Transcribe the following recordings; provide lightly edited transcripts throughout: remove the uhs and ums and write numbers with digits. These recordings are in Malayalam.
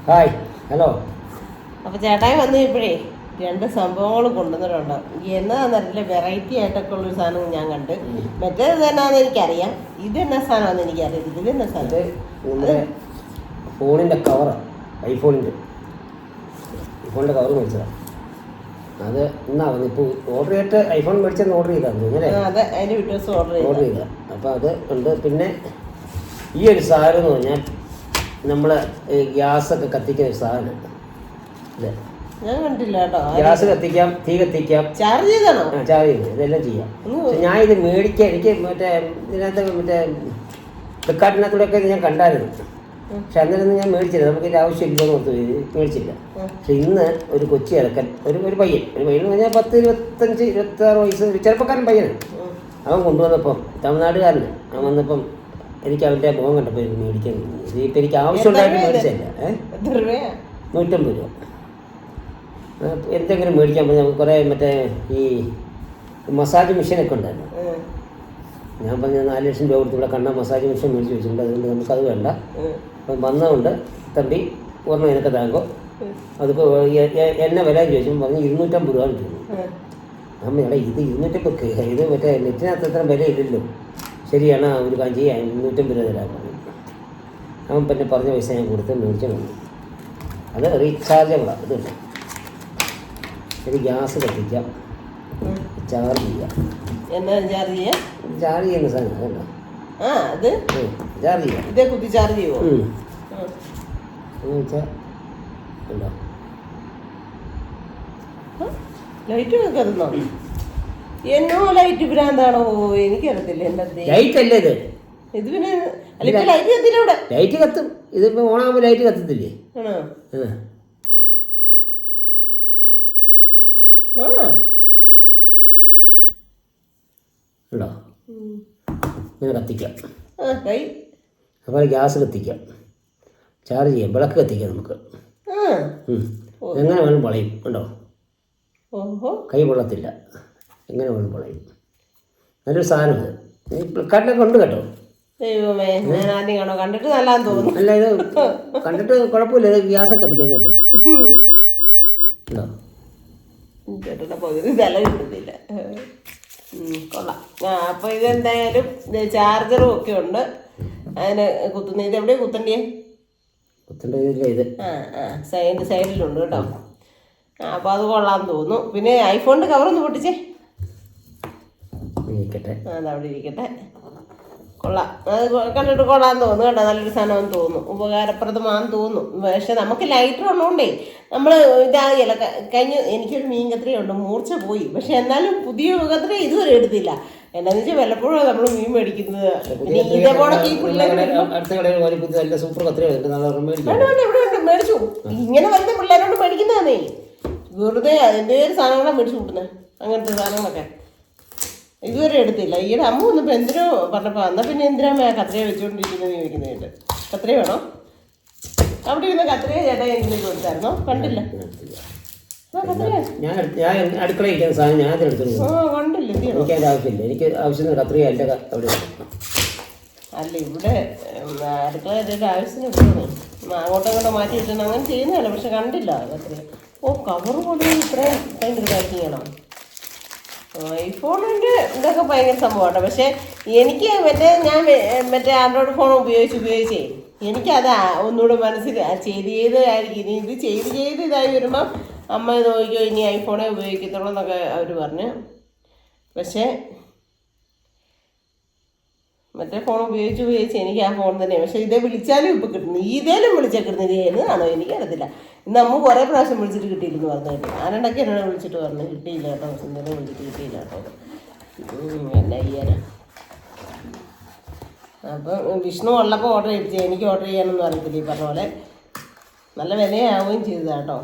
Hi hello. അപ്പോൾ ചേട്ടായി വന്നു ഇപ്പോഴേ 2 സംഭവങ്ങൾ കൊണ്ടുവന്നിട്ടുണ്ട്. എന്നതാണെന്നറിയില്ല, വെറൈറ്റി ആയിട്ടൊക്കെ ഉള്ളൊരു സാധനം ഞാൻ കണ്ട്. മറ്റേത് എന്നാന്ന് എനിക്കറിയാം, ഇത് എന്നാ സാധനമാണെന്ന് എനിക്കറിയില്ല. ഇത് എന്നാ സാധനം? നമ്മുടെ ഫോണിൻ്റെ കവറാണ്. ഐഫോണിൻ്റെ കവർ മേടിച്ചതാണ്. അത് എന്നാ ഇപ്പോൾ ഓർഡർ ചെയ്തിട്ട് ഐഫോൺ മേടിച്ചെന്ന് ഓർഡർ ചെയ്താൽ ഇങ്ങനെ അതെ, അതിൻ്റെ വീഡിയോസ് ഓർഡർ ചെയ്ത. അപ്പോൾ അത് ഉണ്ട്. പിന്നെ ഈ ഒരു സാധനം എന്ന് പറഞ്ഞാൽ നമ്മൾ ഗ്യാസൊക്കെ കത്തിക്കുന്ന ഒരു സാധനം. അല്ലേ, ഞാൻ കണ്ടില്ല കേട്ടോ. ഗ്യാസ് കത്തിക്കാം, തീ കത്തിക്കാം, ചാർജ് ചെയ്താണോ? ചാർജ് ചെയ്ത് ഇതെല്ലാം ചെയ്യാം. പക്ഷെ ഞാൻ ഇത് മേടിക്കാൻ എനിക്ക് ഇതിനകത്ത് ഫ്ലിപ്കാർട്ടിനകത്തൂടെയൊക്കെ ഞാൻ കണ്ടായിരുന്നു. പക്ഷെ അന്നേരം ഞാൻ മേടിച്ചില്ല, നമുക്ക് ഇതിൻ്റെ ആവശ്യമില്ലെന്ന് ഓർത്ത് മേടിച്ചില്ല. പക്ഷെ ഇന്ന് ഒരു കൊച്ചി ഇറക്കൻ ഒരു പയ്യൻ എന്ന് പറഞ്ഞാൽ 10, 25, 26 വയസ്സ്, ഒരു ചെറുപ്പക്കാരൻ പയ്യനാണ്. അവൻ കൊണ്ടുവന്നപ്പം തമിഴ്നാടുകാരന് അവൻ വന്നപ്പം എനിക്ക് അവൻ്റെ മുഖം കണ്ടപ്പോൾ എനിക്ക് മേടിക്കാൻ ഇപ്പം എനിക്ക് ആവശ്യമുണ്ടായിട്ട് മേടിച്ചല്ല. 150 രൂപ. എന്തെങ്കിലും മേടിക്കാൻ പോയി നമുക്ക് കുറേ മറ്റേ ഈ മസാജ് മെഷീനൊക്കെ ഉണ്ടായിരുന്നു. ഞാൻ പറഞ്ഞ 4 ലക്ഷം രൂപ കൊടുത്ത് ഇവിടെ കണ്ട മസാജ് മെഷീൻ മേടിച്ച് വെച്ചിട്ടുണ്ട്. അതുകൊണ്ട് നമുക്കത് വേണ്ട. അപ്പം വന്നതുകൊണ്ട് തമ്പി ഒരെണ്ണം എനിക്ക് താങ്കോ അതിപ്പോൾ എന്നെ വില ചോദിച്ചപ്പോൾ പറഞ്ഞ് 250 രൂപ കിട്ടുന്നു. അമ്മ ഇത് 250, ഇത് മറ്റേ നെറ്റിനകത്ത് അത്ര വില ഇല്ലല്ലോ. ശരിയാണ്, ഒരു കാര്യം ചെയ്യാൻ 250 രൂപ തരാൻ പറഞ്ഞു. അവൻ പിന്നെ പറഞ്ഞ പൈസ ഞാൻ കൊടുത്ത് മേടിച്ചു വന്നു. അത് റീചാർജബിളാണ്. ഇതുണ്ട്, ഒരു ഗ്യാസ് കത്തിക്കാം, ചാർജ് ചെയ്യാം. ചാർജ് ചെയ്യുന്ന സാധനം അതുണ്ടോ? ചാർജ് ചെയ്യാം. ഇതേ കുത്തി ചാർജ് ചെയ്യുമോ? വെച്ചാൽ ഉണ്ടോ, ലൈറ്റ് കത്തുന്നോ? എന്നോ ലൈറ്റ് ഭ്രാന്താണോ? എനിക്കറിയത്തില്ല. എന്താ ലൈറ്റ് അല്ലേ ഇത്? ഇത് പിന്നെ ലൈറ്റ് കത്തില്ല ഇവിടെ. ലൈറ്റ് കത്തും. ഇതിപ്പോൾ ഓണാകുമ്പോൾ ലൈറ്റ് കത്തത്തില്ലേ? ആണോ? ഉണ്ടോ? ഇങ്ങനെ കത്തിക്കാം. അപ്പോൾ ഗ്യാസ് കത്തിക്കാം, ചാർജ് ചെയ്യാം, വിളക്ക് കത്തിക്കാം നമുക്ക്. എങ്ങനെ വേണം വളയും. ഉണ്ടോ? കൈ പൊള്ളത്തില്ല, എങ്ങനെ വേണം വളയും. നല്ലൊരു സാധനം. ഇത് ഫ്ലിപ്കാർട്ടിലൊക്കെ ഉണ്ട് കേട്ടോ. ദൈവമേ, ഞാൻ ആദ്യം കാണോ, കണ്ടിട്ട് നല്ലതാന്ന് തോന്നുന്നു. അല്ല, ഇത് കണ്ടിട്ട് കുഴപ്പമില്ല. ഇത് ഗ്യാസൊക്കെ കത്തിക്കാന്നുണ്ട്. ഉണ്ടോ? ചേട്ടൻ്റെ പകുതി വില കിട്ടുന്നില്ല. കൊള്ളാം. അപ്പോൾ ഇതെന്തായാലും ചാർജറും ഒക്കെ ഉണ്ട്. അതിന് കുത്തുന്ന ഇത് എവിടെയാണ് കുത്തേണ്ടേ? ഇത് സൈഡിലുണ്ട് കേട്ടോ. അപ്പോൾ അത് കൊള്ളാമെന്ന് തോന്നുന്നു. പിന്നെ ഐഫോണിൻ്റെ കവറൊന്ന് പൊട്ടിച്ചേ. അതവിടെ ഇരിക്കട്ടെ. കൊള്ളാം, അത് കണ്ടിട്ട് കൊള്ളാമെന്ന് തോന്നുന്നു കേട്ടോ. നല്ലൊരു സാധനമാണെന്ന് തോന്നുന്നു, ഉപകാരപ്രദമാണെന്ന് തോന്നുന്നു. പക്ഷെ നമുക്ക് ലൈറ്റർ ഉള്ളതുകൊണ്ടേ നമ്മൾ ഇതാകില്ല. എനിക്കൊരു മീൻ കത്രിയുണ്ട്, മൂർച്ച പോയി. പക്ഷെ എന്നാലും പുതിയ കത്രി ഇതുവരെ എടുത്തില്ല. എന്താണെന്ന് വെച്ചാൽ വല്ലപ്പോഴും നമ്മൾ മീൻ മേടിക്കുന്നത്. ഇതേപോലെ ഈ പിള്ളേർ മേടിച്ചു ഇങ്ങനെ വരുന്ന പിള്ളേരോട് മേടിക്കുന്നതാണേ. വെറുതെ അതിൻ്റെ സാധനങ്ങളാണ് മേടിച്ചു കൂട്ടുന്നത്. അങ്ങനത്തെ സാധനങ്ങളൊക്കെ ഇതുവരെ എടുത്തില്ല. ഈയിടെ അമ്മ വന്നപ്പോൾ എന്തിനോ പറഞ്ഞപ്പോൾ എന്നാൽ പിന്നെ എന്തിനാ കത്രിയ വെച്ചുകൊണ്ടിരിക്കുന്നത് ചോദിക്കുന്നുണ്ട്. കത്രിയ വേണോ? അവിടെ ഇരുന്ന കത്രിയ ചേട്ടാ എന്തിനു കൊടുത്തായിരുന്നോ? കണ്ടില്ല. അടുക്കള സാധനം ഞാൻ കണ്ടില്ല. ആവശ്യമില്ല, എനിക്ക് ആവശ്യം കത്രിയ അല്ല. അവിടെ അല്ല, ഇവിടെ അടുക്കള ആവശ്യത്തിന് എടുക്കുന്നു. അങ്ങോട്ടും ഇങ്ങോട്ടും മാറ്റി കിട്ടണം, അങ്ങനെ ചെയ്യുന്നതല്ല. പക്ഷെ കണ്ടില്ല കത്രിയ. കവർ പോലെ ഇത്രയും ഭയങ്കര പാക്കിങ് ആണോ? ഐഫോണിൻ്റെ ഇതൊക്കെ ഭയങ്കര സംഭവമാണ്. പക്ഷേ എനിക്ക് ഞാൻ ആൻഡ്രോയിഡ് ഫോൺ ഉപയോഗിച്ചേ എനിക്കത് ഒന്നുകൂടെ മനസ്സിൽ ചെയ്തായിരിക്കും. ഇനി ഇത് ചെയ്ത് ഇതായി വരുമ്പം അമ്മ ഇത് നോക്കിയോ, ഇനി ഐഫോണേ ഉപയോഗിക്കത്തുള്ളൂ എന്നൊക്കെ അവർ പറഞ്ഞു. പക്ഷേ മറ്റേ ഫോൺ ഉപയോഗിച്ച് എനിക്ക് ആ ഫോൺ തന്നെയാണ്. പക്ഷേ ഇതേ വിളിച്ചാലും ഇപ്പോൾ കിട്ടുന്നു. ഇതേലും വിളിച്ചാൽ കിട്ടുന്നത് എന്നതാണോ എനിക്കറിയത്തില്ല. ഇന്ന് അമ്മ കുറേ പ്രാവശ്യം വിളിച്ചിട്ട് കിട്ടിയില്ലെന്ന് പറഞ്ഞു കേട്ടോ. ആരണ്ടൊക്കെ എന്നോട് വിളിച്ചിട്ട് പറഞ്ഞു കിട്ടിയില്ല കേട്ടോ. സുന്ദരം വിളിച്ചിട്ട് കിട്ടിയില്ല കേട്ടോ. എന്നാ ചെയ്യാനാ. അപ്പം വിഷ്ണു ഉള്ളപ്പോൾ ഓർഡർ ചെയ്യിപ്പിച്ചേ. എനിക്ക് ഓർഡർ ചെയ്യാനൊന്നും അറിയത്തില്ല. ഈ പറഞ്ഞ പോലെ നല്ല വിലയാവുകയും ചെയ്തതാണ് കേട്ടോ.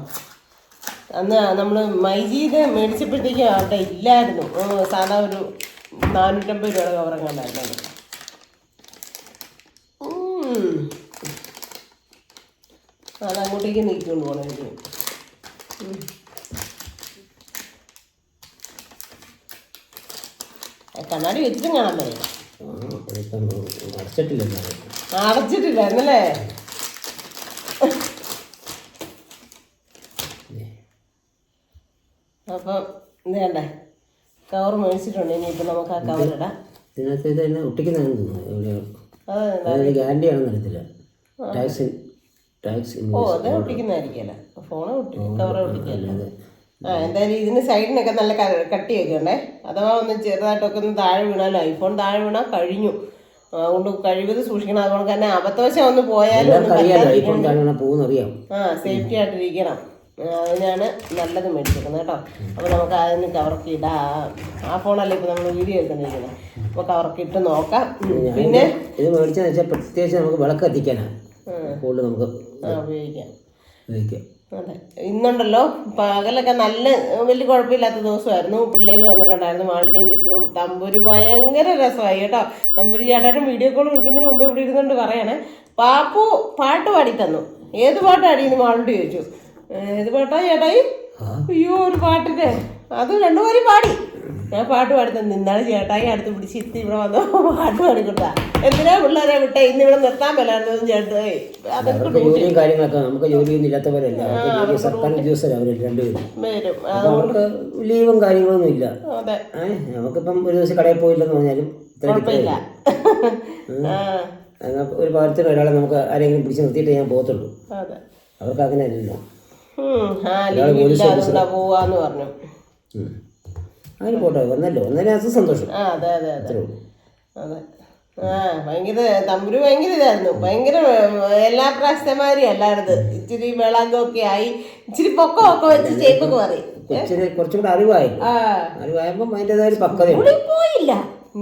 അന്ന് നമ്മൾ മൈജിയിൽ മേടിച്ചപ്പോഴത്തേക്കും അവിടെ ഇല്ലായിരുന്നു. സാധാ ഒരു 450 രൂപയുടെ കവറങ്ങാണ്ടായിരുന്നു. അതങ്ങോട്ടേക്ക് നീക്കിക്കൊണ്ട് പോകണം എനിക്ക്. കണ്ണാടി വെച്ചിട്ടും കാണാൻ പറ്റില്ല. അടച്ചിട്ടില്ലായിരുന്നല്ലേ? അപ്പം ഇത് കണ്ടേ കവർ മേടിച്ചിട്ടുണ്ട്. ഇനിയിപ്പോൾ നമുക്ക് ആ കവറിടാം. ഇതിനകത്ത് ഇത് തന്നെ ഒട്ടിക്കുന്നതാണെന്ന് തോന്നുന്നു. എവിടെയോ അതെ അതിന് ഗ്യാരണ്ടി ആണെന്ന് അറിയത്തില്ല. ടാക്സ് അത് ഒട്ടിക്കുന്നതായിരിക്കുമല്ലോ. Phone cover ഒട്ടിക്കല്ലോ. എന്തായാലും ഇതിന് സൈഡിനൊക്കെ നല്ല കട്ടിയൊക്കെ ഉണ്ടേ. അഥവാ ഒന്ന് ചെറുതായിട്ടൊക്കെ ഒന്ന് താഴെ വീണാലും ഐഫോൺ താഴെ വീണാൽ കഴിഞ്ഞു. അതുകൊണ്ട് കഴിവത് സൂക്ഷിക്കണം. അതുകൊണ്ട് തന്നെ അബദ്ധവശം ഒന്ന് പോയാലും സേഫ്റ്റി ആയിട്ടിരിക്കണം. അതിനാണ് നല്ലത് മേടിച്ചിരിക്കുന്നത് കേട്ടോ. അപ്പോൾ നമുക്ക് അതിന് കവർക്ക് ഇടാം. ആ ഫോണല്ലേ ഇപ്പോൾ നമ്മൾ വീഡിയോ എടുക്കുന്നിരിക്കുന്നത്. അപ്പോൾ കവർക്ക് ഇട്ട് നോക്കാം. പിന്നെ ഇത് മേടിച്ചെന്ന് വെച്ചാൽ പ്രത്യേകിച്ച് നമുക്ക് വിളക്ക് കത്തിക്കാനാണ് കൂടുതൽ നമുക്ക് ഉപയോഗിക്കാം. അതെ, ഇന്നുണ്ടല്ലോ പകലൊക്കെ നല്ല വലിയ കുഴപ്പമില്ലാത്ത ദിവസമായിരുന്നു. പിള്ളേർ വന്നിട്ടുണ്ടായിരുന്നു. മാളുടെയും ജിഷ്ണും. തമ്പൂര് ഭയങ്കര രസമായി കേട്ടോ. തമ്പൂര് ചേട്ടാനും വീഡിയോ കോൾ വിളിക്കുന്നതിന് മുമ്പ് ഇവിടെ ഇരുന്നുകൊണ്ട് പറയണേ, പാപ്പു പാട്ട് പാടി തന്നു. ഏത് പാട്ടാടിയെന്ന് മാളോട് ചോദിച്ചു. ഏത് പാട്ടാ ചേട്ടായി? അയ്യോ ഒരു പാട്ടിന്റെ അത് രണ്ടുപേരും പാടി. ഞാൻ പാട്ട് പാടി തന്നു. ഇന്നാണ് ചേട്ടായി അടുത്ത് പിടിച്ച് ഇത്തി ഇവിടെ വന്നോ പാട്ട് പാടിക്കൊടുത്താ. എന്തിനാ പിള്ളേരെ വിട്ടേ? ഇന്ന് ഇവിടെ നിർത്താൻ മേലായിരുന്നു ചേട്ടായി. അതൊക്കെ ജോലിയും കാര്യങ്ങളൊക്കെ നമുക്ക് ജോലിയൊന്നും ഇല്ലാത്തവരല്ല, സർക്കാർ ഉദ്യോഗസ്ഥരാണ് അവർ രണ്ടുപേരും. നമുക്ക് ലീവും കാര്യങ്ങളൊന്നും ഇല്ല. നമുക്കിപ്പം ഒരു ദിവസം കടയിൽ പോയില്ലെന്ന് പറഞ്ഞാലും ഒരു പാലത്തിന് ഒരാളെ നമുക്ക് ആരെങ്കിലും പിടിച്ച് നിർത്തിയിട്ട് ഞാൻ പോകത്തുള്ളൂ. അവർക്ക് അങ്ങനെ അല്ലല്ലോ. പോവാന്ന് പറഞ്ഞു. അതിന് പോട്ടെ, വന്നല്ലോ, ഒന്നതിനകത്ത് സന്തോഷം. അതെ അതെ അതെ അതെ. ഭയങ്കര തമ്പുരു ഭയങ്കര ഇതായിരുന്നു. ഭയങ്കര എല്ലാ പ്രാവശ്യമാരും അല്ലായിരുന്നു. ഇച്ചിരി വെളാങ്കൊക്കെ ആയി, ഇച്ചിരി പൊക്കമൊക്കെ വെച്ച് ചേപ്പൊക്കെ പറയും. കുറച്ചും കൂടെ അറിവായപ്പോ അതിൻ്റെതായ ഒരു പക്വത. പോയില്ല,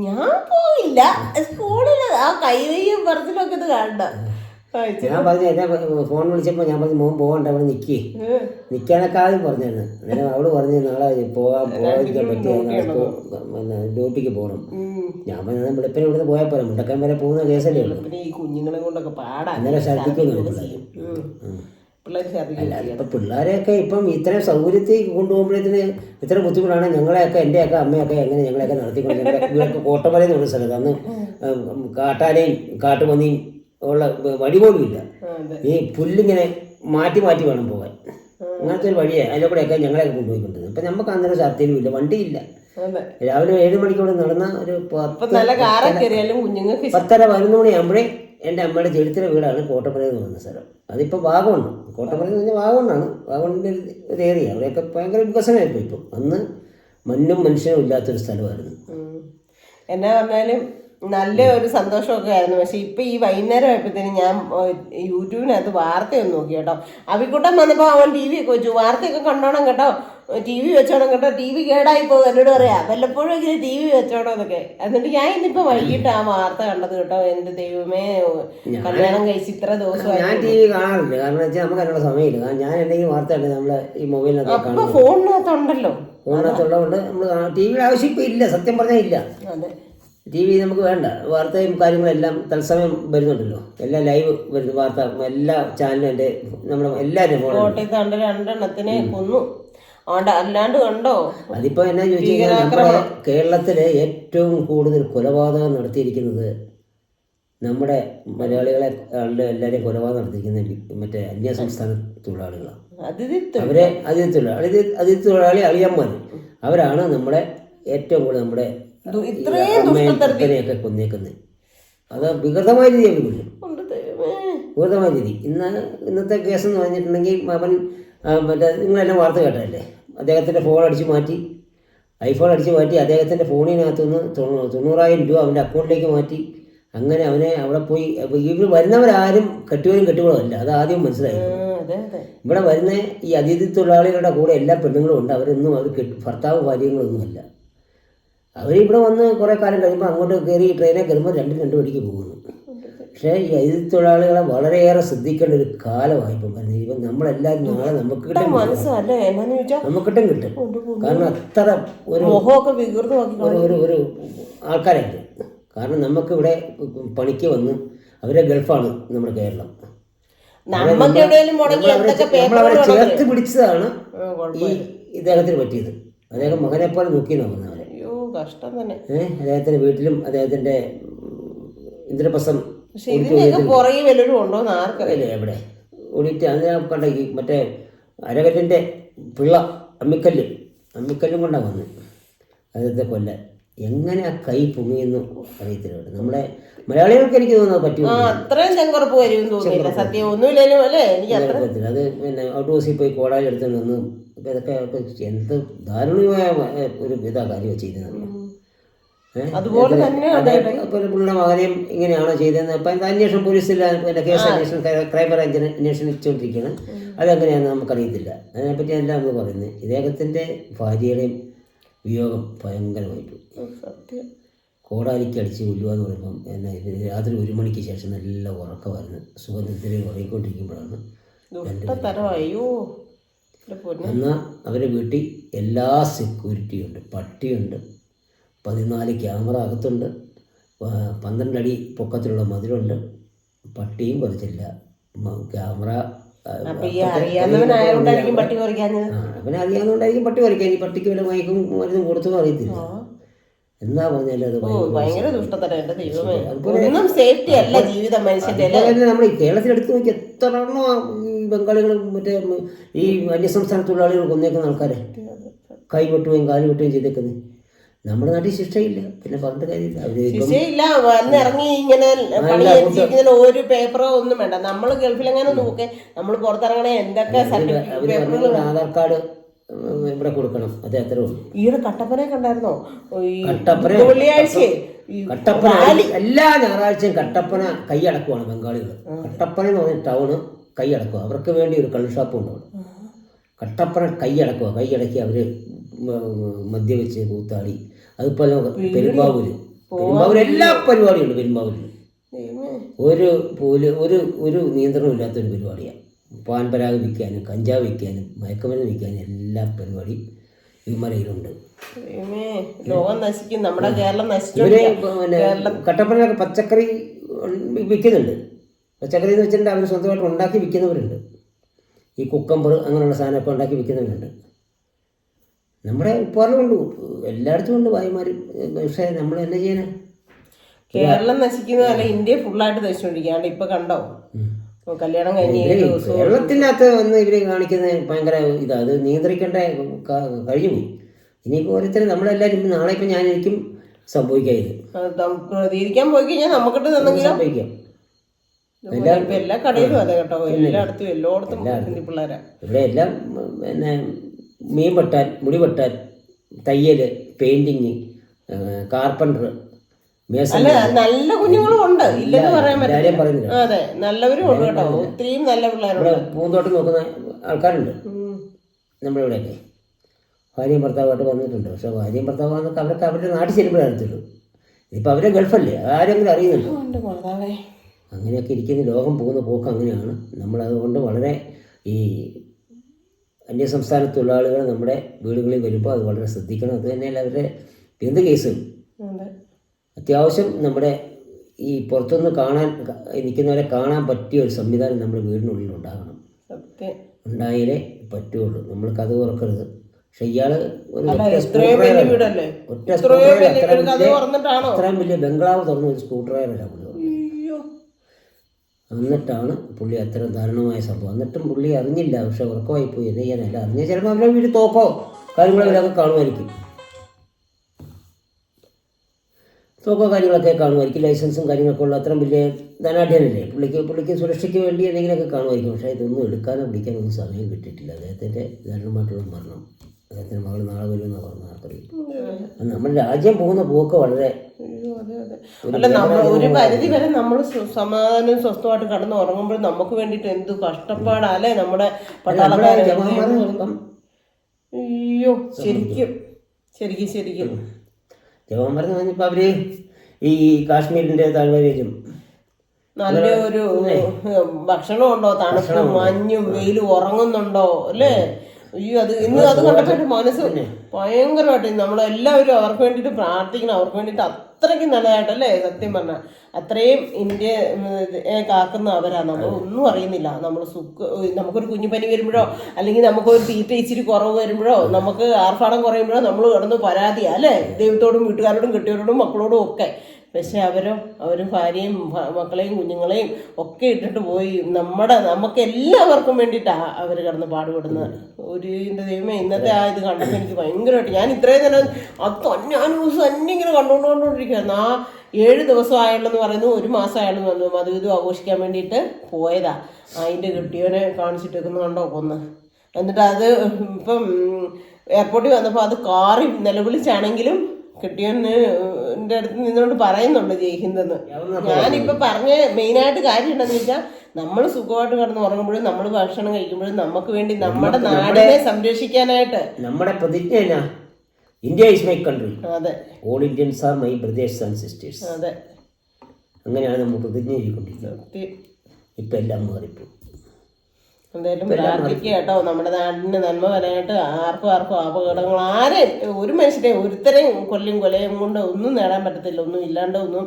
ഞാൻ പോയില്ല സ്കൂളിൽ. ആ കൈവയ്യും പറച്ചിലൊക്കെ ഇത് കാണണ്ട. ഞാൻ പറഞ്ഞു, എന്നെ ഫോൺ വിളിച്ചപ്പോൾ ഞാൻ പറഞ്ഞു മോൻ പോകണ്ട, അവിടെ നിൽക്കാനൊക്കെ ആദ്യം പറഞ്ഞായിരുന്നു. അന്നേരം അവള് പറഞ്ഞു നാളെ പോകാതിരിക്കാൻ പറ്റിയ ഡ്യൂട്ടിക്ക് പോകണം. ഞാൻ പറഞ്ഞു വെളുപ്പിനെ ഇവിടുന്ന് പോയാൽ പോലെ മുണ്ടക്കാൻ വരെ പോകുന്ന കേസല്ലേ ഉള്ളൂ. കുഞ്ഞുങ്ങളെ കൊണ്ടൊക്കെ പാടാം. അന്നേരം ഛർദ്ദിക്കുന്നു അല്ല. ഇപ്പം പിള്ളേരെയൊക്കെ ഇപ്പം ഇത്രയും സൗകര്യത്തിൽ കൊണ്ടുപോകുമ്പോഴത്തേന് ഇത്ര ബുദ്ധിമുട്ടാണ്. ഞങ്ങളെയൊക്കെ എൻ്റെയൊക്കെ അമ്മയൊക്കെ എങ്ങനെ ഞങ്ങളെയൊക്കെ നടത്തിക്കൊണ്ട് ഞങ്ങളുടെ വീടൊക്കെ കോട്ടമല എന്ന് പറഞ്ഞ സ്ഥലത്ത് അന്ന് കാട്ടാനയും കാട്ടുപന്നിയും ഉള്ള വഴി പോലും ഇല്ല. ഈ പുല്ലിങ്ങനെ മാറ്റി മാറ്റി വേണം പോകാൻ. അങ്ങനത്തെ ഒരു വഴിയാണ്. അതിൻ്റെ കൂടെയൊക്കെ ഞങ്ങളെയൊക്കെ കൊണ്ടുപോയിക്കൊണ്ടിരുന്നത്. ഇപ്പം നമുക്ക് അന്നേരം ശാസ്ത്രീയവും ഇല്ല, വണ്ടിയില്ല. രാവിലെ 7 മണിക്കൂടെ നടന്ന ഒരു 10:30-11 മണിയാകുമ്പോഴേ എൻ്റെ അമ്മയുടെ ചെലുത്തിലെ വീടാണ് കോട്ടപ്പുര എന്ന് പറയുന്ന സ്ഥലം. അതിപ്പോൾ വാഗമണ്. കോട്ടപ്പുര എന്ന് പറഞ്ഞാൽ വാഗമണ്ണാണ്. വാഗമണിൻ്റെ ഒരു ഏരിയ. അവിടെയൊക്കെ ഭയങ്കര വികസനമായിരുന്നു. ഇപ്പം അന്ന് മണ്ണും മനുഷ്യനും ഇല്ലാത്തൊരു സ്ഥലമായിരുന്നു. എന്നാ പറഞ്ഞാലും നല്ല ഒരു സന്തോഷമൊക്കെ ആയിരുന്നു. പക്ഷെ ഇപ്പം ഈ വൈകുന്നേരം ആയപ്പോഴത്തേനും ഞാൻ യൂട്യൂബിനകത്ത് വാർത്തയൊന്നും നോക്കി കേട്ടോ. അവിക്കൂട്ടം വന്നപ്പോൾ അവൻ TV ഒക്കെ വെച്ചു. വാർത്തയൊക്കെ കണ്ടോണം കേട്ടോ, TV വെച്ചോണം കേട്ടോ. TV കേടായി പോകും എന്നോട് പറയാ. വല്ലപ്പോഴും ഇങ്ങനെ TV വെച്ചോണം എന്നൊക്കെ. എന്നിട്ട് ഞാൻ ഇന്നിപ്പോൾ വൈകിട്ട് ആ വാർത്ത കണ്ടത് കേട്ടോ. എൻ്റെ ദൈവമേ, കല്യാണം കഴിച്ച് ഇത്ര ദിവസമായി. ഞാൻ TV കാണാറില്ല, കാരണം വെച്ചാൽ നമുക്ക് അതിനുള്ള സമയമില്ല. ഞാൻ എന്തെങ്കിലും വാർത്ത ഉണ്ട് നമ്മളെ ഈ മൊബൈലിനകത്ത്. അപ്പൊ ഫോണിനകത്തുണ്ടല്ലോ. ഫോണിനകത്തുള്ളതുകൊണ്ട് നമ്മൾ TV ആവശ്യം ഇപ്പം ഇല്ല, സത്യം പറഞ്ഞാൽ ഇല്ല. അതെ, TV നമുക്ക് വേണ്ട. വാർത്തയും കാര്യങ്ങളെല്ലാം തത്സമയം വരുന്നുണ്ടല്ലോ, എല്ലാം ലൈവ് വരുന്നു. വാർത്ത എല്ലാ ചാനലും എൻ്റെ നമ്മുടെ എല്ലാവരും കോട്ടയത്ത് 2 കൊന്നു. അല്ലാണ്ട് കണ്ടോ? അതിപ്പോ എന്നാ ചോദിച്ചു കഴിഞ്ഞാൽ നമ്മുടെ കേരളത്തിലെ ഏറ്റവും കൂടുതൽ കൊലപാതകം നടത്തിയിരിക്കുന്നത് നമ്മുടെ മലയാളികളെ എല്ലാവരെയും കൊലപാതകം നടത്തിയിരിക്കുന്നത് മറ്റേ അന്യസംസ്ഥാന തൊഴിലാളികളാണ്. അവരെ അതിഥി തൊഴിലാളി അളിയന്മാർ അവരാണ് നമ്മുടെ ഏറ്റവും കൂടുതൽ നമ്മുടെ അമ്മയൊക്കെ കൊന്നേക്കുന്നത്. അത് വികൃതമായ രീതിയാണ് കൊല്ലും, വികൃതമായ രീതി. ഇന്നത്തെ കേസെന്ന് പറഞ്ഞിട്ടുണ്ടെങ്കിൽ അവൻ മറ്റേ നിങ്ങളെല്ലാം വാർത്ത കേട്ടതല്ലേ, അദ്ദേഹത്തിൻ്റെ ഫോൺ അടിച്ചു മാറ്റി, ഐഫോൺ അടിച്ചു മാറ്റി, അദ്ദേഹത്തിൻ്റെ ഫോണിനകത്തുനിന്ന് 90,000 രൂപ അവൻ്റെ അക്കൗണ്ടിലേക്ക് മാറ്റി. അങ്ങനെ അവനെ അവിടെ പോയി. ഇവർ വരുന്നവരാരും കെട്ടുകയും കെട്ടുകളോ അല്ല, അത് ആദ്യം മനസ്സിലായി. ഇവിടെ വരുന്ന ഈ അതിഥി തൊഴിലാളികളുടെ കൂടെ എല്ലാ പെണ്ണുങ്ങളും ഉണ്ട്. അവരൊന്നും അവർ ഭർത്താവ് ഭാര്യങ്ങളൊന്നുമല്ല. അവരിവിടെ വന്ന് കുറേ കാലം കഴിയുമ്പോൾ അങ്ങോട്ട് കയറി ട്രെയിനിൽ കയറുമ്പോൾ 2 വഴിക്ക് പോകുന്നു. പക്ഷേ ഈ അതിഥി തൊഴിലാളികളെ വളരെയേറെ ശ്രദ്ധിക്കേണ്ട ഒരു കാലമായിപ്പം വരുന്നത്. ഇപ്പം നമ്മളെല്ലാവരും നാളെ നമുക്ക് കിട്ടും കിട്ടും. കാരണം അത്ര ഒരു ഒരു ആൾക്കാരുണ്ട്. കാരണം നമുക്കിവിടെ പണിക്ക് വന്ന് അവരെ ഗൾഫാണ് നമ്മുടെ കേരളം. നമ്മളവരെ ചേർത്ത് പിടിച്ചതാണ് ഈ ഇദ്ദേഹത്തിന് പറ്റിയത്. അദ്ദേഹം മകനെപ്പോലെ നോക്കി നോക്കുന്നവരെ. അദ്ദേഹത്തിന്റെ വീട്ടിലും അദ്ദേഹത്തിന്റെ ഇന്ദ്രപ്രസ്ഥം എവിടെ ഓടിയിട്ട് അതിനെ കണ്ട ഈ മറ്റേ അരകല്ലിന്റെ പിള്ള അമ്മിക്കല്ല് അമ്മിക്കല്ലും കൊണ്ടാണ് വന്നത് അദ്ദേഹത്തെ കൊല്ലാൻ. എങ്ങനെ ആ കൈ പൊങ്ങിയെന്ന് അറിയത്തില്ല. നമ്മുടെ മലയാളികൾക്ക് എനിക്ക് തോന്നുന്നത് പറ്റുമോ അത്രയും ചെങ്കുറപ്പ് വരും തോന്നിയില്ല. സത്യം ഒന്നുമില്ലേലും അല്ലേ എനിക്ക് അത് പിന്നെ ഔട്ട് ഹൗസിൽ പോയി കോടാലി എടുത്തുകൊണ്ട് വന്ന് ഇതൊക്കെ എന്ത് ദാരുണമായ ഒരു ഇതാ കാര്യം ചെയ്തത്. അതുപോലെ തന്നെ പുള്ളിയുടെ മകനെയും ഇങ്ങനെയാണോ ചെയ്തതെന്ന് ഇപ്പം അന്വേഷണം പോലീസിൽ പിന്നെ കേസ് അന്വേഷണം ക്രൈംബ്രാഞ്ച് അന്വേഷിച്ചുകൊണ്ടിരിക്കുകയാണ്. അതെങ്ങനെയാണെന്ന് നമുക്കറിയത്തില്ല. അതിനെപ്പറ്റി എല്ലാം നമ്മൾ പറയുന്നത്. ഇദ്ദേഹത്തിൻ്റെ ഭാര്യയുടെയും വിയോഗം ഭയങ്കരമായിട്ടു. കോടാലിക്ക് അടിച്ച് കൊല്ലുക എന്ന് പറയുമ്പം എന്നെ രാത്രി 1 മണിക്ക് ശേഷം നല്ല ഉറക്കമായിരുന്നു. സുഖനിദ്രയിൽ ഉറങ്ങിക്കൊണ്ടിരിക്കുമ്പോഴാണ് എന്നാൽ അവരെ വീട്ടിൽ എല്ലാ സെക്യൂരിറ്റിയും ഉണ്ട്. പട്ടിയുണ്ട്, 14 ക്യാമറ അകത്തുണ്ട്, 12 അടി പൊക്കത്തിലുള്ള മതിലുണ്ട്. പട്ടിയും കുറച്ചില്ല. ക്യാമറ അവനെ അറിയാവുന്നതുകൊണ്ടായിരിക്കും പട്ടി കുറയ്ക്കാൻ. ഈ പട്ടിക്ക് വല്ല മയക്കും മരുന്നും കൊടുത്തു അറിയത്തില്ല. എന്താ പറഞ്ഞാലും അത് നമ്മൾ ഈ കേരളത്തിലെടുത്ത് നോക്കി എത്ര ഈ ബംഗാളികളും മറ്റേ ഈ അന്യസംസ്ഥാന തൊഴിലാളികൾ കൊന്നേക്കുന്ന ആൾക്കാരെ കൈ വെട്ടുകയും കാല് വെട്ടുകയും ചെയ്തേക്കുന്നത്. നമ്മുടെ നാട്ടിൽ ശിക്ഷയില്ല, പിന്നെ പറഞ്ഞിട്ട് കാര്യമില്ല. ശിക്ഷയില്ല. വന്നിറങ്ങി ഇങ്ങനെ ഒരു പേപ്പറോ ഒന്നും വേണ്ട. നമ്മൾ ഗൾഫിലെങ്ങനെ നോക്കേ, നമ്മൾ പുറത്തിറങ്ങണേ എന്തൊക്കെ ആധാർ കാർഡ് ഇവിടെ കൊടുക്കണം. അത് എത്ര ഈയുടെ കട്ടപ്പനെ കണ്ടായിരുന്നോ? കട്ടപ്പന എല്ലാ ഞായറാഴ്ചയും കട്ടപ്പന കൈയടക്കുവാണ് ബംഗാളികൾ. കട്ടപ്പന എന്ന് പറഞ്ഞ ടൗണ് കൈയടക്കുക. അവർക്ക് വേണ്ടി ഒരു കള്ള് ഷാപ്പും ഉണ്ടാവും. കട്ടപ്പന കൈയടക്കുക. കൈയടക്കി അവർ മദ്യവെച്ച് കൂത്താടി. അതുപോലെ പെരുമ്പാവൂർ എല്ലാ പരിപാടിയുണ്ട്. പെരുമ്പാവൂരിൽ ഒരു നിയന്ത്രണവും ഇല്ലാത്തൊരു പരിപാടിയാണ്. പാൻ പരാഗ് വിൽക്കാനും കഞ്ചാവ് വിൽക്കാനും മയക്കുമരുന്ന് വിൽക്കാനും എല്ലാ പരിപാടിയും ഇവന്മാരയിലുണ്ട്. ലോകം നശിക്കും. നമ്മുടെ കേരളം പിന്നെ കട്ടപ്പനയിലൊക്കെ പച്ചക്കറി വിൽക്കുന്നുണ്ട്. പച്ചക്കറി എന്ന് വെച്ചിട്ടുണ്ടെങ്കിൽ അവർ സ്വന്തമായിട്ട് ഉണ്ടാക്കി വിൽക്കുന്നവരുണ്ട്. ഈ കുക്കമ്പർ അങ്ങനെയുള്ള സാധനമൊക്കെ ഉണ്ടാക്കി വിൽക്കുന്നവരുണ്ട്. നമ്മുടെ ഉപ്പാറിലുണ്ട്, എല്ലായിടത്തും ഉണ്ട് ഭായിമാരും. പക്ഷേ നമ്മൾ എന്നാ ചെയ്യാനാ? കേരളം നശിക്കുന്നതല്ല, ഇന്ത്യ ഫുള്ളായിട്ട് നശിച്ചുകൊണ്ടിരിക്കുകയാണ്. ഇപ്പൊ കണ്ടോ കല്യാണം കഴിഞ്ഞ് കേരളത്തിനകത്ത് വന്ന് ഇവര് കാണിക്കുന്നത് ഭയങ്കര ഇതാ. അത് നിയന്ത്രിക്കേണ്ട കഴിഞ്ഞുപോയി. ഇനിയിപ്പോൾ ഓരോരുത്തരും നമ്മളെല്ലാവരും നാളെ ഇപ്പം ഞാനെനിക്കും സംഭവിക്കാം. ഇത് പ്രതികരിക്കാൻ പോയി കഴിഞ്ഞാൽ നമുക്കിട്ട് സംഭവിക്കാം. എല്ലാ കടയിലും അതെ കേട്ടോ, എല്ലായിടത്തും എല്ലായിടത്തും പിള്ളേരാ. ഇവിടെ എല്ലാം പിന്നെ മീൻ വെട്ടാൻ, മുടി വെട്ടാൻ, തയ്യൽ, പെയിന്റിങ്, കാർപ്പൻറ്റർ, നല്ല കുഞ്ഞുങ്ങളും ഉണ്ട്, ഇല്ലെന്ന് പറയാൻ പറ്റില്ല. അതെ, നല്ലവരും ഉണ്ട് കേട്ടോ, ഒത്തിരിയും നല്ല പിള്ളേരുണ്ട്. പൂന്തോട്ടം നോക്കുന്ന ആൾക്കാരുണ്ട് നമ്മളിവിടെയൊക്കെ. ഭാര്യയും ഭർത്താവായിട്ട് വന്നിട്ടുണ്ട്. പക്ഷെ ഭാര്യയും ഭർത്താവാന്നൊക്കെ അവർക്ക് അവരുടെ നാട്ടിൽ ചെല്ലുമ്പോഴേ അറിയത്തുള്ളൂ. ഇപ്പം അവരെ ഗൾഫല്ലേ, ആരെങ്കിലും അറിയുന്നുണ്ടോ? അങ്ങനെയൊക്കെ ഇരിക്കുന്ന ലോകം പോകുന്ന പോക്ക് അങ്ങനെയാണ്. നമ്മളതുകൊണ്ട് വളരെ ഈ അന്യസംസ്ഥാന തൊഴിലാളികൾ നമ്മുടെ വീടുകളിൽ വരുമ്പോൾ അത് വളരെ ശ്രദ്ധിക്കണം. അത് തന്നെയല്ല അവരുടെ എന്ത് കേസും അത്യാവശ്യം നമ്മുടെ ഈ പുറത്തുനിന്ന് കാണാൻ നിൽക്കുന്നവരെ കാണാൻ പറ്റിയ ഒരു സംവിധാനം നമ്മുടെ വീടിനുള്ളിൽ ഉണ്ടാകണം. ഉണ്ടായാലേ പറ്റുള്ളൂ. നമ്മൾ കഥ തുറക്കരുത്. പക്ഷെ ഇയാള് അത്രയും വലിയ ബംഗ്ലാവ് തുറന്ന ഒരു സ്ക്രൂ ഡ്രൈവറല്ല പുള്ളി. എന്നിട്ടാണ് പുള്ളി അത്ര ദാരുണമായ സംഭവം. എന്നിട്ടും പുള്ളി അറിഞ്ഞില്ല. പക്ഷെ ഉറക്കമായി പോയി. എന്ത് ചെയ്യാനല്ല, അറിഞ്ഞാൽ ചിലപ്പോൾ അവരുടെ വീട്ടിൽ തോക്കോ കാര്യങ്ങളോ അവരൊക്കെ കാണുമായിരിക്കും. തോക്കോ കാര്യങ്ങളൊക്കെ കാണുമായിരിക്കും. ലൈസൻസും കാര്യങ്ങളൊക്കെ ഉള്ള അത്രയും വലിയ ധനാഢ്യനല്ലേ. പുള്ളിക്ക് സുരക്ഷയ്ക്ക് വേണ്ടി എന്തെങ്കിലുമൊക്കെ കാണുമായിരിക്കും. പക്ഷേ ഇതൊന്നും എടുക്കാനോ പിടിക്കാനോ ഒന്നും സമയം കിട്ടിയിട്ടില്ല. അദ്ദേഹത്തിൻ്റെ ദാരുണമായിട്ടുള്ള മരണം. അദ്ദേഹത്തിൻ്റെ മകൾ നാളെ വരുമെന്നാണ് പറഞ്ഞത്. ആർക്കറിയും. നമ്മുടെ രാജ്യം പോകുന്ന പോക്ക് വളരെ അല്ല, നമ്മൾ ഒരു പരിധി വരെ നമ്മൾ സമാധാനവും സ്വസ്ഥമായിട്ട് കടന്ന് ഉറങ്ങുമ്പോൾ നമുക്ക് വേണ്ടിയിട്ട് എന്ത് കഷ്ടപ്പാടല്ലേ നമ്മുടെ പട്ടാളക്കാരെ. അയ്യോ, ശരിക്കും ജവാന്മാരെന്ന് പറഞ്ഞപ്പോൾ അവര് ഈ കാശ്മീരിന്റെ താഴ്വരയിലും നല്ലൊരു ഭക്ഷണം ഉണ്ടോ, തണുപ്പും മഞ്ഞും വെയിലും, ഉറങ്ങുന്നുണ്ടോ അല്ലേ? അയ്യോ, അത് ഇന്ന് അത് കണ്ടപ്പോൾ മനസ്സ് ഭയങ്കരമായിട്ട് നമ്മളെല്ലാവരും അവർക്ക് വേണ്ടിയിട്ട് പ്രാർത്ഥിക്കണം. അവർക്ക് വേണ്ടിയിട്ട് അത്രയ്ക്കും നല്ലതായിട്ടല്ലേ സത്യം പറഞ്ഞാൽ. അത്രയും ഇന്ത്യ കാക്കുന്ന അവരാ. നമ്മളൊന്നും അറിയുന്നില്ല. നമുക്കൊരു കുഞ്ഞുപനി വരുമ്പോഴോ അല്ലെങ്കിൽ നമുക്കൊരു തീറ്റ ഇച്ചിരി കുറവ് വരുമ്പോഴോ നമുക്ക് ആർഭാടം കുറയുമ്പോഴോ നമ്മൾ കിടന്ന് പരാതിയാ അല്ലേ, ദൈവത്തോടും വീട്ടുകാരോടും കെട്ടിയവരോടും മക്കളോടും ഒക്കെ. പക്ഷെ അവരും ഭാര്യയും മക്കളെയും കുഞ്ഞുങ്ങളെയും ഒക്കെ ഇട്ടിട്ട് പോയി നമുക്ക് എല്ലാവർക്കും വേണ്ടിയിട്ടാണ് അവർ കിടന്ന് പാടുപെടുന്നത്. എൻ്റെ ദൈവമേ, ഇന്നത്തെ ആ ഇത് കണ്ടപ്പോൾ എനിക്ക് ഭയങ്കരമായിട്ട്, ഞാൻ ഇത്രയും നേരം ആ ന്യൂസ് തന്നെ ഇങ്ങനെ കണ്ടുകൊണ്ടിരിക്കുകയായിരുന്നു. ആ 7 ദിവസം ആയുള്ളെന്ന് പറയുന്നു, 1 മാസം ആയുള്ളെന്ന് പറഞ്ഞു. അതും ഇതും ആഘോഷിക്കാൻ വേണ്ടിയിട്ട് പോയതാ. അതിൻ്റെ കെട്ടിയവനെ കാണിച്ചിട്ടേക്കുന്നു, കണ്ടോ കൊന്ന്. എന്നിട്ട് അത് ഇപ്പം എയർപോർട്ടിൽ വന്നപ്പോൾ അത് കാറി നിലവിളിച്ചാണെങ്കിലും കെട്ടിയവൻ്റെ അടുത്ത് നിന്നുകൊണ്ട് പറയുന്നുണ്ട് ജയ്ഹിന്ദെന്ന്. ഞാനിപ്പോൾ പറഞ്ഞ മെയിനായിട്ട് കാര്യം എന്താണെന്ന് വെച്ചാൽ, നമ്മൾ സുഖമായിട്ട് കിടന്ന് ഉറങ്ങുമ്പോഴും നമ്മൾ ഭക്ഷണം കഴിക്കുമ്പോഴും നമുക്ക് വേണ്ടി നമ്മുടെ നാടിനെ സംരക്ഷിക്കാനായിട്ട് നമ്മുടെ പ്രതിജ്ഞ ഇന്ത്യ ഈസ് മൈ കൺട്രി, അതെ, all Indians are my brothers and sisters. അതെ, അങ്ങനെയാണ് നമ്മൾ പ്രതിജ്ഞ ചെയ്തുകൊണ്ടിരിക്കുന്നത്. ഇപ്പം എല്ലാം മാറിപ്പോയി. എന്തായാലും പ്രാർത്ഥിക്കുക കേട്ടോ, നമ്മുടെ നാടിന് നന്മ വരാനായിട്ട്. ആർക്കും അപകടങ്ങൾ ഒരു മനുഷ്യരെ ഒരുത്തരെയും കൊലയും കൊണ്ട് ഒന്നും നേടാൻ പറ്റത്തില്ല. ഒന്നും ഇല്ലാണ്ട് ഒന്നും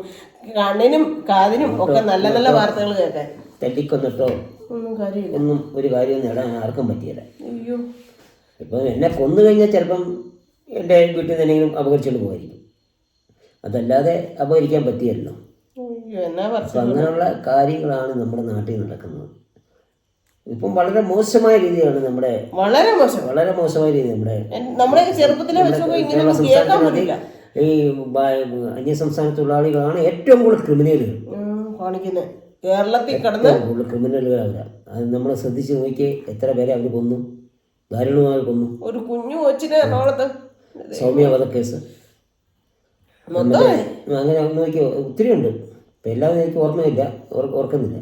കണ്ണിനും കാതിനും ഒക്കെ നല്ല നല്ല വാർത്തകൾ കേൾക്കാൻ. തല്ലിക്കൊന്നിട്ടോ ഒന്നും കാര്യമില്ല, ഒന്നും ഒരു കാര്യവും നേടാൻ ആർക്കും പറ്റിയില്ല. അയ്യോ, ഇപ്പം എന്നെ കൊന്നു കഴിഞ്ഞാൽ ചിലപ്പം എൻ്റെ വീട്ടിൽ നിന്നെങ്കിലും അപകരിച്ചുകൊണ്ട് പോകായിരിക്കും, അതല്ലാതെ അപകരിക്കാൻ പറ്റിയല്ലോ. അപ്പം അങ്ങനെയുള്ള കാര്യങ്ങളാണ് നമ്മുടെ നാട്ടിൽ നടക്കുന്നത്. ഇപ്പം വളരെ മോശമായ രീതിയാണ് വളരെ മോശമായ രീതി നമ്മുടെ ചെറുപ്പത്തിലെ ഈ അന്യസംസ്ഥാന തൊഴിലാളികളാണ് ഏറ്റവും കൂടുതൽ ക്രിമിനലുകൾ കാണിക്കുന്നത്. കേരളത്തിൽ കിടന്ന് ക്രിമിനലുകൾ അവരാ. അത് നമ്മൾ ശ്രദ്ധിച്ച് നോക്കിയേ, എത്ര പേരെ അവർ കൊന്നു, ദാരുണമായി കൊന്നു. ഒരു കുഞ്ഞു കൊച്ചിനെ സൗമ്യ വധക്കേസ് അങ്ങനെ നോക്കിയോ, ഒത്തിരി ഉണ്ട്. ഇപ്പം എല്ലാവരും എനിക്ക് ഓർമ്മയില്ല, ഓർക്കുന്നില്ല.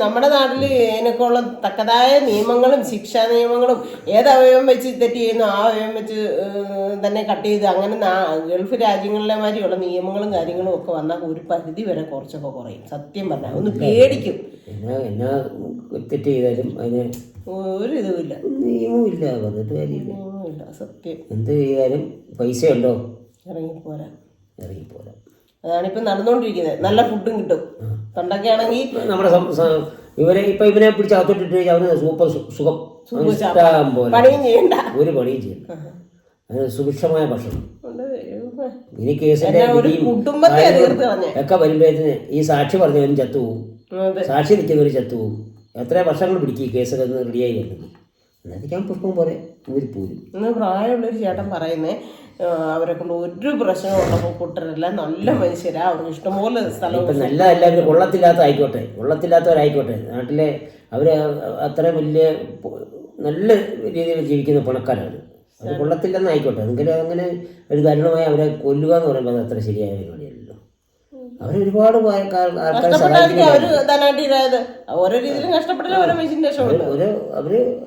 നമ്മുടെ നാട്ടിൽ ഇതിനൊക്കെയുള്ള തക്കതായ നിയമങ്ങളും ശിക്ഷാ നിയമങ്ങളും, ഏത് അവയവം വെച്ച് തെറ്റ് ചെയ്യുന്നു ആ അവയവം വെച്ച് തന്നെ കട്ട് ചെയ്ത്, അങ്ങനെ ഗൾഫ് രാജ്യങ്ങളിലെ മാതിരിയുള്ള നിയമങ്ങളും കാര്യങ്ങളും ഒക്കെ വന്നാൽ ഒരു പരിധി വരെ കുറച്ചൊക്കെ കുറയും. സത്യം പറഞ്ഞാൽ ഒന്ന് പേടിക്കും. എന്നാ തെറ്റ് ചെയ്താലും അതിന് ഒരു ഇതുമില്ല, നിയമമില്ല, പറഞ്ഞിട്ട് കാര്യമില്ല. സത്യം. എന്ത് ചെയ്താലും പൈസ ഉണ്ടോ, ഇറങ്ങിപ്പോരാ. അതാണിപ്പം നടന്നുകൊണ്ടിരിക്കുന്നത്. നല്ല ഫുഡും കിട്ടും. പണ്ടൊക്കെ ആണെങ്കിൽ നമ്മുടെ ഇവനെ പിടിച്ച് അകത്തോട്ടിട്ട് അവന് സൂപ്പർ സുഖം, പണിയും ചെയ്യണ്ട, ഒരു പണിയും ചെയ്യണ്ട, അതിന് സുഭിക്ഷമായ ഭക്ഷണം. ഇനി കേസിന്റെ ഒക്കെ വരുമ്പോഴത്തേന് ഈ സാക്ഷി പറഞ്ഞവരും ചത്തുപോകും, സാക്ഷി നിൽക്കുന്നവർ ചത്തുപോകും. എത്ര വർഷങ്ങൾ പിടിക്കും കേസൊക്കെ റെഡിയായി വരുന്നത്. എന്നതിക്കാൻ പുഷ്പം പോലെ ഊരിപ്പോരും. ഇന്ന് പ്രായമുള്ളൊരു ചേട്ടൻ പറയുന്നേ, അവരെ കൊണ്ട് ഒരു പ്രശ്നമുള്ളപ്പോൾ കൂട്ടരെല്ലാം നല്ല മനുഷ്യരാ, അവർക്ക് ഇഷ്ടംപോലെ സ്ഥലം. ഇപ്പം നല്ല എല്ലാവരും കൊള്ളത്തില്ലാത്തവരായിക്കോട്ടെ, നാട്ടിലെ അവർ അത്ര വലിയ നല്ല രീതിയിൽ ജീവിക്കുന്ന പണക്കാരാണ്. അവർ കൊള്ളത്തില്ലെന്നായിക്കോട്ടെ, എങ്കിലും അങ്ങനെ ഒരു ദാരുണമായി അവരെ കൊല്ലുക എന്ന് പറയുമ്പോൾ അത് അത്ര ശരിയായ പരിപാടിയല്ലല്ലോ. അവരൊരുപാട്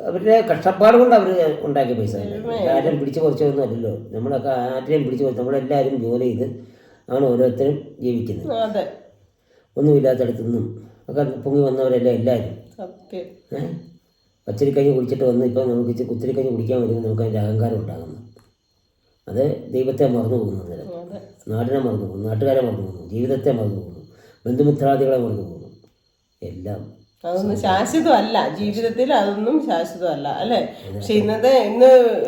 അവരുടെ കഷ്ടപ്പാട് കൊണ്ട് അവർ ഉണ്ടാക്കിയ പൈസ. ആരെയും പിടിച്ചു കുറച്ചൊന്നും അല്ലല്ലോ. നമ്മളൊക്കെ ആരെയും പിടിച്ചു കുറച്ച് നമ്മളെല്ലാവരും ജോലി ചെയ്ത് ആണ് ഓരോരുത്തരും ജീവിക്കുന്നത്. ഒന്നുമില്ലാത്തടത്തുനിന്നും ഒക്കെ പൊങ്ങി വന്നവരല്ല എല്ലാവരും. പച്ചരിക്കഞ്ഞി കുടിച്ചിട്ട് വന്ന് ഇപ്പം നമുക്ക് കുത്തിരിക്കഞ്ഞി കുടിക്കാൻ വരുമ്പോൾ നമുക്ക് അതിൻ്റെ അഹങ്കാരം ഉണ്ടാകുന്നു. അത് ദൈവത്തെ മറന്നു പോകുന്നു, നാടിനെ മറന്നു പോകുന്നു, നാട്ടുകാരെ മറന്നു പോകുന്നു, ജീവിതത്തെ മറന്നു പോകുന്നു, ബന്ധുമിത്രാദികളെ മറന്നു പോകുന്നു. എല്ലാം അതൊന്നും ശാശ്വതമല്ല ജീവിതത്തിൽ, അതൊന്നും ശാശ്വതമല്ല അല്ലേ. പക്ഷെ ഇന്ന്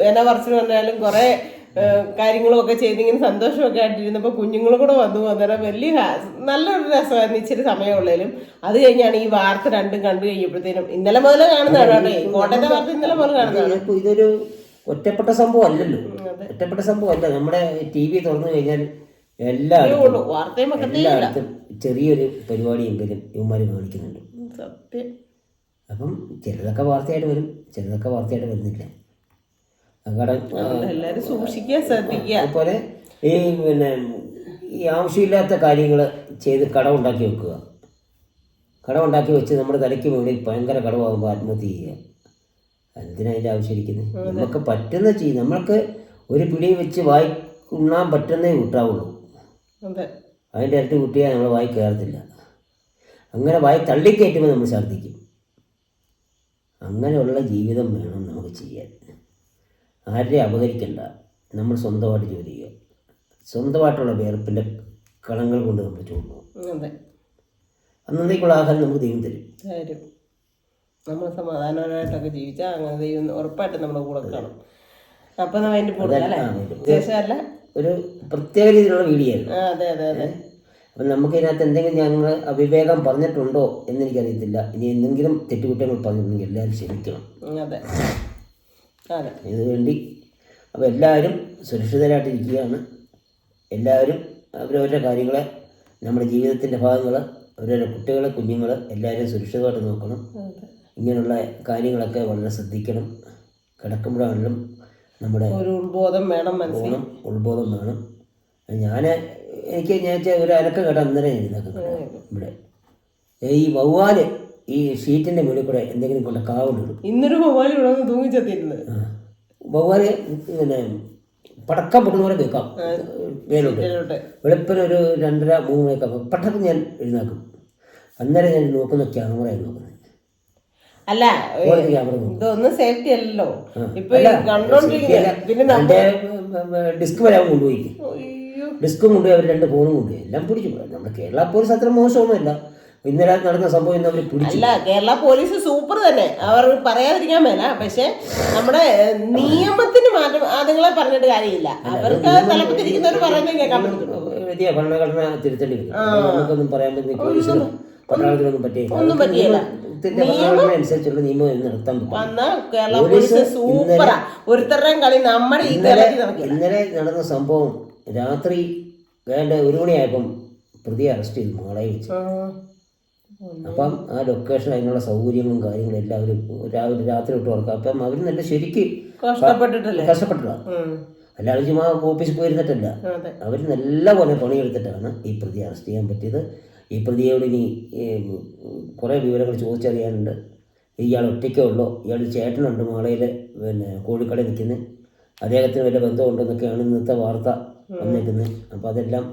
എന്നാ പറച്ചിൽ പറഞ്ഞാലും കുറേ കാര്യങ്ങളുമൊക്കെ ചെയ്തിങ്ങനെ സന്തോഷമൊക്കെ ആയിട്ടിരുന്നപ്പോൾ കുഞ്ഞുങ്ങളും കൂടെ വന്നു. അന്നേരം വലിയ നല്ലൊരു രസമായിരുന്നു ഇച്ചിരി സമയമുള്ളതിലും. അത് കഴിഞ്ഞാണ് ഈ വാർത്ത രണ്ടും കണ്ടു കഴിഞ്ഞപ്പോഴത്തേനും, ഇന്നലെ മുതൽ കാണുന്നതാണ് കോട്ടയത്തെ വാർത്ത, ഇന്നലെ മുതൽ കാണുന്നതാണ്. ഇതൊരു ഒറ്റപ്പെട്ട സംഭവം അല്ലല്ലോ, ഒറ്റപ്പെട്ട സംഭവം അല്ല. നമ്മുടെ TV തുറന്നു കഴിഞ്ഞാൽ എല്ലായിടത്തും ചെറിയൊരു പരിപാടിയെങ്കിലും ഇവന്മാർ കാണിക്കുന്നുണ്ട്. അപ്പം ചിലതൊക്കെ വാർത്തയായിട്ട് വരും, ചിലതൊക്കെ വാർത്തയായിട്ട് വരുന്നില്ല. എല്ലാവരും സൂക്ഷിക്കുക, ശ്രദ്ധിക്കുക. അതുപോലെ ഈ ആവശ്യമില്ലാത്ത കാര്യങ്ങൾ ചെയ്ത് കടമുണ്ടാക്കി വെക്കുക. കടമുണ്ടാക്കി വെച്ച് നമ്മുടെ തലയ്ക്ക് മുകളിൽ ഭയങ്കര കടമാകുമ്പോൾ ആത്മഹത്യ ചെയ്യുക. എന്തിനാ അതിൻ്റെ ആവശ്യമിരിക്കുന്നത്? നമുക്ക് പറ്റുന്ന ചെയ്യും. നമ്മൾക്ക് ഒരു പിടി വെച്ച് വായി ഉണ്ണാൻ പറ്റുന്നേ കൂട്ടാവുള്ളൂ. അതിൻ്റെ ഇരട്ടി കുട്ടിയാൽ നമ്മൾ വായി കയറത്തില്ല. അങ്ങനെ വായി തള്ളിക്കയറ്റുമ്പോൾ നമ്മൾ ഛർദ്ദിക്കും. അങ്ങനെയുള്ള ജീവിതം വേണം നമുക്ക് ചെയ്യാൻ. ആരെയും അപകരിക്കണ്ട, നമ്മൾ സ്വന്തമായിട്ട് ജോലി ചെയ്യുക. സ്വന്തമായിട്ടുള്ള വേർപ്പിൻ്റെ കളങ്ങൾ കൊണ്ട് നമ്മൾ ചോദിക്കും. അന്നേക്കുള്ള ആഹാരം നമുക്ക് ദൈവം തരും. നമ്മൾ സമാധാനമായിട്ടൊക്കെ ജീവിച്ചാൽ അങ്ങനെ ദൈവം ഉറപ്പായിട്ടും നമ്മുടെ കൂടെ കാണും. അപ്പം അതിൻ്റെ കൂടുതലല്ല ഒരു പ്രത്യേക രീതിയിലുള്ള വീഡിയോ ആണ്. അതെ അതെ അതെ. അപ്പം നമുക്കിതിനകത്ത് എന്തെങ്കിലും ഞങ്ങൾ അവിവേകം പറഞ്ഞിട്ടുണ്ടോ എന്നെനിക്കറിയത്തില്ല. ഇനി എന്തെങ്കിലും തെറ്റുകുറ്റങ്ങൾ പറഞ്ഞിട്ടുണ്ടെങ്കിൽ എല്ലാവരും ക്ഷമിക്കണം. അതെ അതെ. ഇതിനുവേണ്ടി അപ്പോൾ എല്ലാവരും സുരക്ഷിതരായിട്ടിരിക്കുകയാണ്. എല്ലാവരും അവരവരുടെ കാര്യങ്ങളെ, നമ്മുടെ ജീവിതത്തിൻ്റെ ഭാഗങ്ങൾ, അവരവരുടെ കുട്ടികൾ, കുഞ്ഞുങ്ങൾ എല്ലാവരും സുരക്ഷിതമായിട്ട് നോക്കണം. ഇങ്ങനെയുള്ള കാര്യങ്ങളൊക്കെ വളരെ ശ്രദ്ധിക്കണം. കിടക്കുമ്പോഴാണെങ്കിലും നമ്മുടെ ഒരു ഉത്ബോധം വേണം, മനസ്സിലാക്കണം, ഉത്ബോധം വേണം. ഞാൻ ഒരു അലക്കം കേട്ട അന്നേരം എഴുതാക്കും ഇവിടെ ഈ വവ്വാല് ഈ ഷീറ്റിൻ്റെ മുകളിൽ കൂടെ എന്തെങ്കിലും കൊണ്ട് കാവുണ്ടിടും. ഇന്നൊരു വവ്വാല് ഇവിടെ തൂങ്ങിച്ചെത്തിയിരുന്നത്. വവ്വാല് പിന്നെ പടക്കം പൊട്ടുന്ന പോലെ കേൾക്കാം മേലോട്ട്. വെളുപ്പിന് ഒരു 2:30-3 മണിയൊക്കെ പെട്ടെന്ന് ഞാൻ എഴുതാക്കും. അന്നേരം ഞാൻ നോക്കുന്ന ക്യാമറയാണ് നോക്കുന്നത്. അല്ല, ഇതൊന്നും സേഫ്റ്റി അല്ലല്ലോ ഇപ്പൊ ഡിസ്ക് വരെ കൊണ്ടുപോയി. ഡിസ്കും കൊണ്ടുപോയി അവർ 2 ഫോണും കൊണ്ടുപോയി. എല്ലാം പിടിച്ചു. നമ്മുടെ കേരള പോലീസ് അത്ര മോശമൊന്നുമില്ല. ഇന്നലെ നടന്ന സംഭവം ഇന്ന് അവർ പിടിച്ചു. അല്ല, കേരള പോലീസ് സൂപ്പർ തന്നെ, അവർ പറയാതിരിക്കാൻ മേല. പക്ഷെ നമ്മുടെ നിയമത്തിന് മാറ്റം അതുങ്ങളെ പറഞ്ഞിട്ട് കാര്യമില്ല. അവർക്ക് തലപ്പത്തിരിക്കുന്നവർ പറയുന്നത് കേൾക്കാൻ പറ്റും. വലിയ ഭരണഘടന തിരുത്തേണ്ടി വരും. നമുക്കൊന്നും പറയാൻ പറ്റുന്ന പോലീസിനും പട്ടാളത്തിനൊന്നും പറ്റിയില്ല. അനുസരിച്ചുള്ള നിയമം നടത്താൻ ഇന്നലെ നടന്ന സംഭവം രാത്രി 1 മണിയായപ്പം പ്രതി അറസ്റ്റ് ചെയ്തു മാളയെ വെച്ച്. അപ്പം ആ ലൊക്കേഷൻ, അതിനുള്ള സൗകര്യങ്ങളും കാര്യങ്ങളും എല്ലാവരും രാവിലെ രാത്രി തൊട്ട് ഉറക്കാം. അപ്പം അവർ നല്ല ശരിക്ക് കഷ്ടപ്പെട്ടില്ല. അല്ലാതെ ചുമ്മാ ഓഫീസിൽ പോയിരുന്നിട്ടല്ല, അവർ നല്ല പോലെ പണിയെടുത്തിട്ടാണ് ഈ പ്രതി അറസ്റ്റ് ചെയ്യാൻ പറ്റിയത്. ഈ പ്രതിയോട് ഇനി കുറേ വിവരങ്ങൾ ചോദിച്ചറിയാനുണ്ട്. ഇയാൾ ഒറ്റയ്ക്കേ ഉള്ളോ, ഇയാൾ ചേട്ടനുണ്ട് മാളയിൽ, പിന്നെ കോഴിക്കടയിൽ നിൽക്കുന്നത്, അദ്ദേഹത്തിന് വല്ല ബന്ധമുണ്ടെന്നൊക്കെയാണ് ഇന്നത്തെ വാർത്ത വന്നിരിക്കുന്നത്. അപ്പോൾ അതെല്ലാം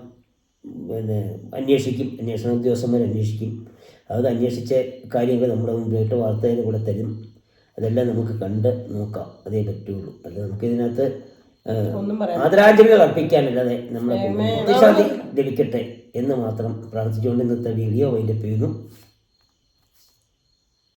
പിന്നെ അന്വേഷിക്കും, അന്വേഷണ ഉദ്യോഗസ്ഥന്മാർ അന്വേഷിക്കും. അത് അന്വേഷിച്ച കാര്യങ്ങൾ നമ്മുടെ മുമ്പിലോട്ട് വാർത്തയിൽ കൂടെ തരും. അതെല്ലാം നമുക്ക് കണ്ട് നോക്കാം, അതേ പറ്റുള്ളൂ. അല്ല നമുക്കിതിനകത്ത് ആദരാഞ്ജലികൾ അർപ്പിക്കാനല്ലാതെ നമ്മളെ ബുദ്ധിശാന്തി ലഭിക്കട്ടെ എന്ന് മാത്രം പ്രാർത്ഥിച്ചുകൊണ്ട് ഇന്നത്തെ വീഡിയോ വൈൻഡപ്പ് ചെയ്യുന്നു.